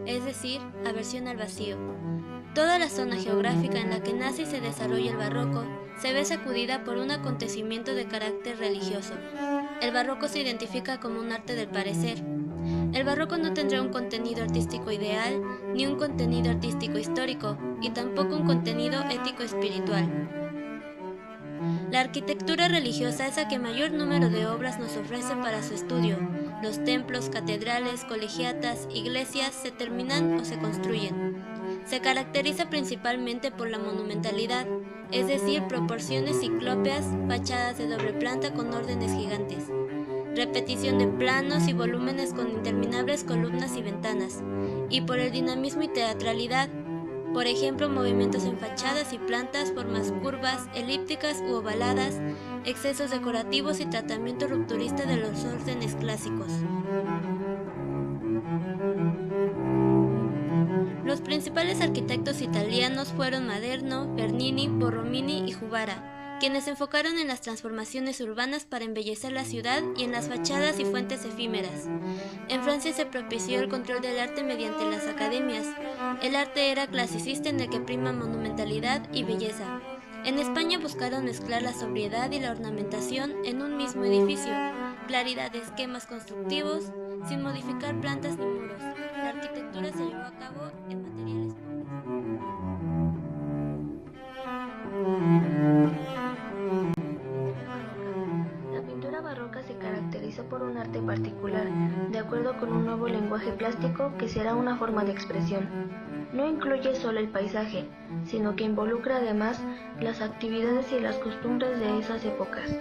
es decir, aversión al vacío. Toda la zona geográfica en la que nace y se desarrolla el barroco se ve sacudida por un acontecimiento de carácter religioso. El barroco se identifica como un arte del parecer. El barroco no tendrá un contenido artístico ideal, ni un contenido artístico histórico, y tampoco un contenido ético-espiritual. La arquitectura religiosa es la que mayor número de obras nos ofrece para su estudio. Los templos, catedrales, colegiatas, iglesias se terminan o se construyen. Se caracteriza principalmente por la monumentalidad, es decir, proporciones ciclópeas, fachadas de doble planta con órdenes gigantes, repetición de planos y volúmenes con interminables columnas y ventanas, y por el dinamismo y teatralidad. Por ejemplo, movimientos en fachadas y plantas, formas curvas, elípticas u ovaladas, excesos decorativos y tratamiento rupturista de los órdenes clásicos. Los principales arquitectos italianos fueron Maderno, Bernini, Borromini y Juvara, quienes se enfocaron en las transformaciones urbanas para embellecer la ciudad y en las fachadas y fuentes efímeras. En Francia se propició el control del arte mediante las academias. El arte era clasicista en el que prima monumentalidad y belleza. En España buscaron mezclar la sobriedad y la ornamentación en un mismo edificio, claridad de esquemas constructivos, sin modificar plantas ni muros. La arquitectura se llevó a cabo en materiales pobres. La pintura barroca se caracteriza por un arte particular, de acuerdo con un nuevo lenguaje plástico que será una forma de expresión. No incluye solo el paisaje, sino que involucra además las actividades y las costumbres de esas épocas.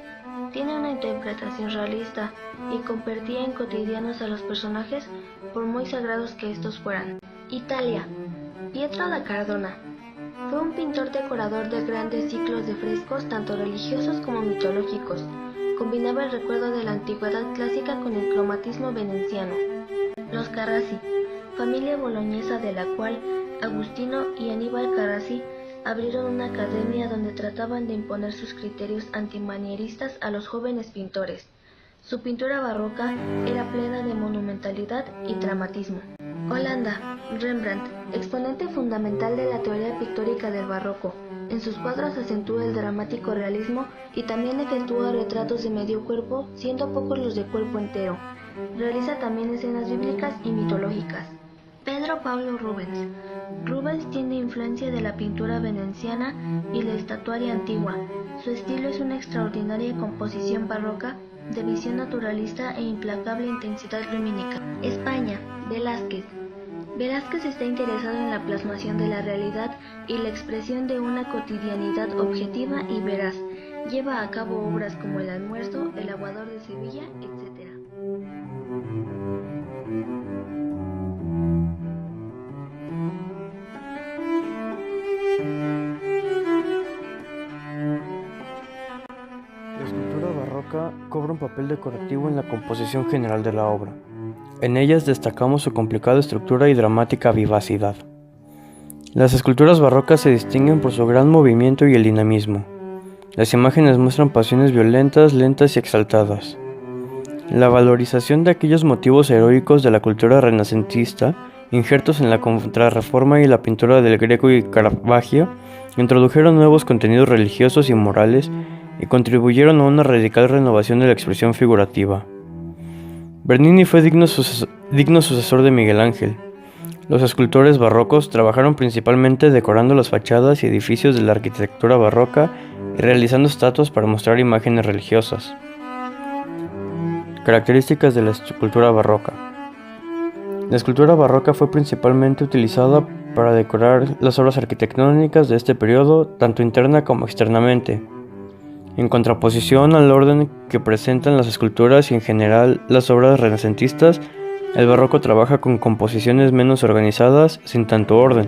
Tiene una interpretación realista y convertía en cotidianos a los personajes por muy sagrados que estos fueran. Italia. Pietro da Cardona. Fue un pintor decorador de grandes ciclos de frescos tanto religiosos como mitológicos. Combinaba el recuerdo de la antigüedad clásica con el cromatismo veneciano. Los Carracci, familia boloñesa de la cual Agustino y Aníbal Carracci abrieron una academia donde trataban de imponer sus criterios antimanieristas a los jóvenes pintores. Su pintura barroca era plena de monumentalidad y dramatismo. Holanda, Rembrandt, exponente fundamental de la teoría pictórica del barroco. En sus cuadros acentúa el dramático realismo y también efectúa retratos de medio cuerpo, siendo pocos los de cuerpo entero. Realiza también escenas bíblicas y mitológicas. Pedro Paulo Rubens. Rubens tiene influencia de la pintura veneciana y la estatuaria antigua. Su estilo es una extraordinaria composición barroca de visión naturalista e implacable intensidad lumínica. España, Velázquez. Velázquez está interesado en la plasmación de la realidad y la expresión de una cotidianidad objetiva y veraz. Lleva a cabo obras como El Almuerzo, El Aguador de Sevilla, etc. La escultura barroca cobra un papel decorativo en la composición general de la obra. En ellas destacamos su complicada estructura y dramática vivacidad. Las esculturas barrocas se distinguen por su gran movimiento y el dinamismo. Las imágenes muestran pasiones violentas, lentas y exaltadas. La valorización de aquellos motivos heroicos de la cultura renacentista, injertos en la Contrarreforma y la pintura del Greco y Caravaggio, introdujeron nuevos contenidos religiosos y morales y contribuyeron a una radical renovación de la expresión figurativa. Bernini fue digno sucesor de Miguel Ángel. Los escultores barrocos trabajaron principalmente decorando las fachadas y edificios de la arquitectura barroca y realizando estatuas para mostrar imágenes religiosas. Características de la escultura barroca. La escultura barroca fue principalmente utilizada para decorar las obras arquitectónicas de este periodo, tanto interna como externamente. En contraposición al orden que presentan las esculturas y en general las obras renacentistas, el barroco trabaja con composiciones menos organizadas, sin tanto orden.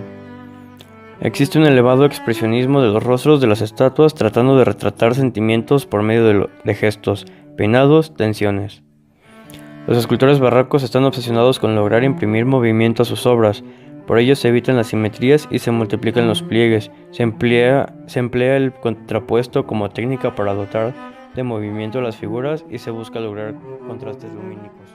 Existe un elevado expresionismo de los rostros de las estatuas tratando de retratar sentimientos por medio de gestos, peinados, tensiones. Los escultores barrocos están obsesionados con lograr imprimir movimiento a sus obras. Por ello se evitan las simetrías y se multiplican los pliegues. Se emplea el contrapuesto como técnica para dotar de movimiento a las figuras y se busca lograr contrastes lumínicos.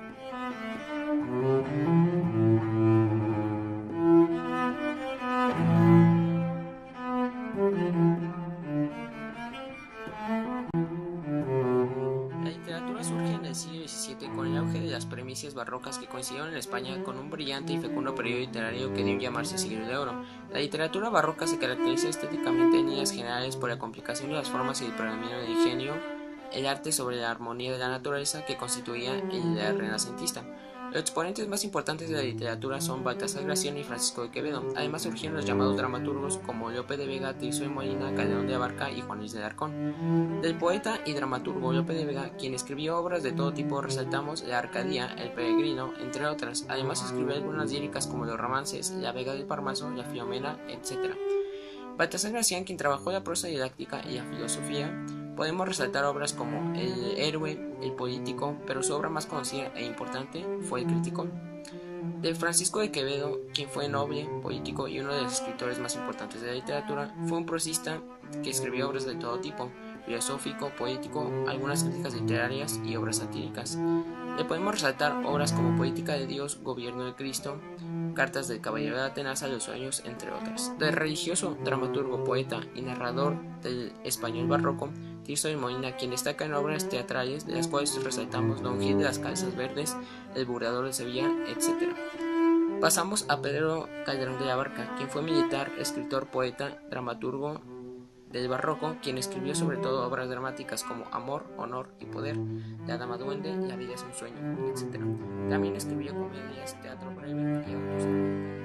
corrientes barrocas que coincidieron en España con un brillante y fecundo periodo literario que dio llamarse Siglo de Oro. La literatura barroca se caracteriza estéticamente en líneas generales por la complicación de las formas y el predominio del ingenio, el arte sobre la armonía de la naturaleza que constituía el ideal renacentista. Los exponentes más importantes de la literatura son Baltasar Gracián y Francisco de Quevedo. Además surgieron los llamados dramaturgos como Lope de Vega, Tirso de Molina, Calderón de Abarca y Juan Luis de Alarcón. Del poeta y dramaturgo Lope de Vega, quien escribió obras de todo tipo, resaltamos La Arcadia, El Peregrino, entre otras. Además escribió algunas líricas como los romances La Vega del Parnaso, La Filomena, etc. Baltasar Gracián, quien trabajó la prosa didáctica y la filosofía. Podemos resaltar obras como El héroe, El político, pero su obra más conocida e importante fue El crítico. De Francisco de Quevedo, quien fue noble, político y uno de los escritores más importantes de la literatura, fue un prosista que escribió obras de todo tipo, filosófico, poético, algunas críticas literarias y obras satíricas. Le podemos resaltar obras como Política de Dios, Gobierno de Cristo, Cartas del Caballero de Atenas a los Sueños, entre otras. Del religioso, dramaturgo, poeta y narrador del español barroco, Tirso de Molina, quien destaca en obras teatrales, de las cuales resaltamos Don Gil de las Calzas Verdes, El Burlador de Sevilla, etc. Pasamos a Pedro Calderón de la Barca, quien fue militar, escritor, poeta, dramaturgo del barroco, quien escribió sobre todo obras dramáticas como Amor, Honor y Poder, La Dama Duende, La vida es un sueño, etc. También escribió comedias, teatro breve y otros.